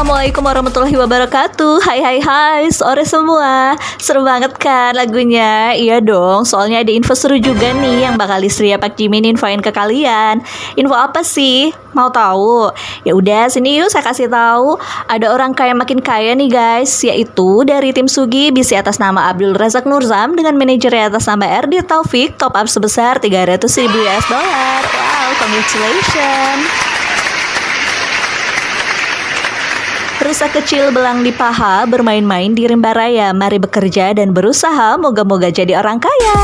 Assalamualaikum warahmatullahi wabarakatuh. Hai sore semua. Seru banget kan lagunya? Iya dong, soalnya ada info seru juga nih yang bakal Lia Pak Jimin infoin ke kalian. Info apa sih? Mau tahu? Ya udah, sini yuk saya kasih tahu. Ada orang kaya makin kaya nih guys, yaitu dari tim Sugi bisi atas nama Abdul Razak Nurzam dengan manajernya atas nama Erdi Taufik top up sebesar 300.000 US dollar. Wow, congratulations. Rusa kecil belang di paha bermain-main di rimba raya. Mari bekerja dan berusaha, moga-moga jadi orang kaya.